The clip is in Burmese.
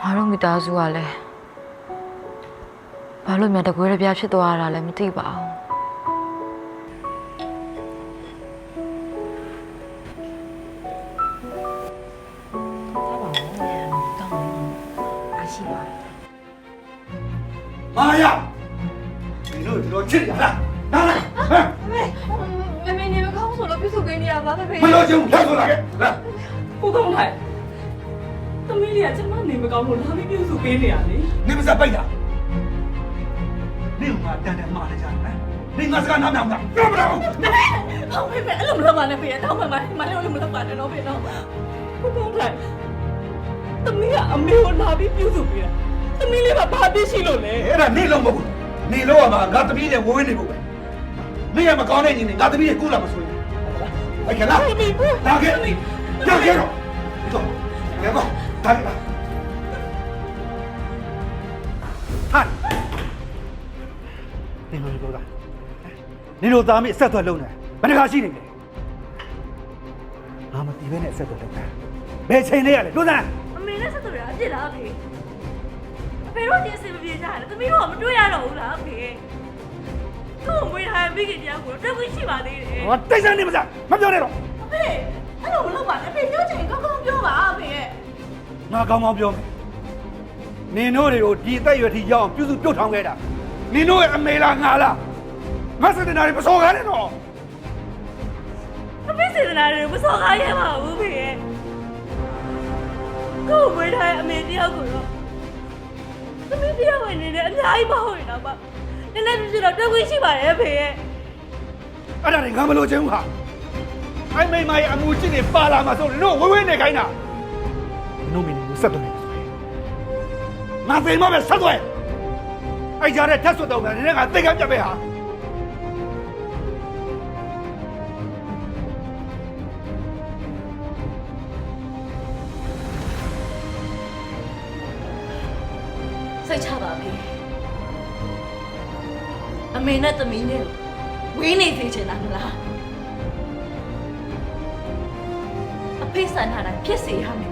ငါတို့မိသားစုကလည်းဘာလို့များတကွဲတပြားဖြစ်သွားတာလဲမသိပါဘူး妈呀！你那都吃点了，拿来，妹妹，你们告诉我了，必须给你啊，爸妹妹。不要紧，拿出来，来。不公开。သမီးလေးကကျမနေမကောင်းလို့လာပြီးပြုစုပေးနေရလေ 你们在背着。你妈天天骂人家，你俺是干哪样的？要不了。 ဟောမေမေအဲ့လိုမလုပ်ပါနဲ့ဖေတောင်းမှမလေးလို့မလုပ်ပါနဲ့တော့ဖေနော်ဘုကုန်းထိုင်သမီးကအမေကိုလာပြီးပြုစုပေးတာသမီးလေးကဘာပြစ်ရှိလို့လဲ အဲ့ဒါနေလုံးမဟုတ်နေလုံးကမှငါသမီးနဲ့ဝင်းနေဖို့ပဲနေရမကောင်းတဲ့ညီနေငါသမီးရဲ့ကုလာမဆိုရင်အဲ့ကလားလာခဲ့ကြောက်ကြတော့တော့လေကောဒါလေဟာနေလို့ပြောတာနေလို့သားမအဆက်သွယ်လုံးနေဘယ်နှခါရှိနေလဲငါမတီးပဲနဲ့အဆက်သွယ်လုံးတာဘယ်ချိန်လေးရလဲပြောစမ်း အမေနဲ့ဆက်သွယ်တာအပြစ်လားဖေအဖေတို့ချင်းအစီမပြေကြတယ်သမီးတို့ကမတွေ့ရတော့ဘူးလားဖေသူ့ကိုမွေးထားတဲ့မိခင်တရားကိုတွေ့ခွင့်ရှိပါသေးတယ် ဟောတိတ်ဆန်းနေမစားမပြောနဲ့တော့ အဖေအဲ့လိုမလုပ်ပါနဲ့ဖေပြောချင်ကောင်းကောင်းပြောပါအဖေရဲ့ ငါကောင်းကောင်းပြောမယ်နင်တို့တွေကိုဒီအသက်အရွယ်ထိရောက်အောင်ပြုစုပြုတ်ထောင်ခဲ့တာနင်တို့ရဲ့အမေလားငါလားငါစတဲ့နာတွေမစော်ကားနဲ့တော့ အဖေစေတနာတွေမစော်ကားရပါဘူးဖေရဲ့ကိုယ်မွေးထားတဲ့အမေတရားကိုတော့သမီးတရားဝင်နေတယ်အများကြီးမဟုတ်ရင်တော့ပါနည်းနည်းပြည့်တော့တွေ့ခွင့်ရှိပါတယ်ဖေရဲ့ အဲ့ဒါတွေငါမလို့ချင်ဘူးဟာအဲ့မိမရဲ့အမူအကျင့်တွေပါလာမှာဆိုနင်တို့ဝဝနေခိုင်းတာနင်တို့မင်းကိုဆက်သွယ်နေဆိုရင်ငါသိမပဲဆက်သွယ်အဲ့ကြတဲ့ထက်ဆွတ်တော့မယ်နင်ကသိကမ်းပြပဲဟာ စိတ်ချပါဖေအမေနဲ့သမီးနဲ့ဝေးနေသေးချင်တာမလားအဖေဆန်ထားတာဖြစ်စေရမယ်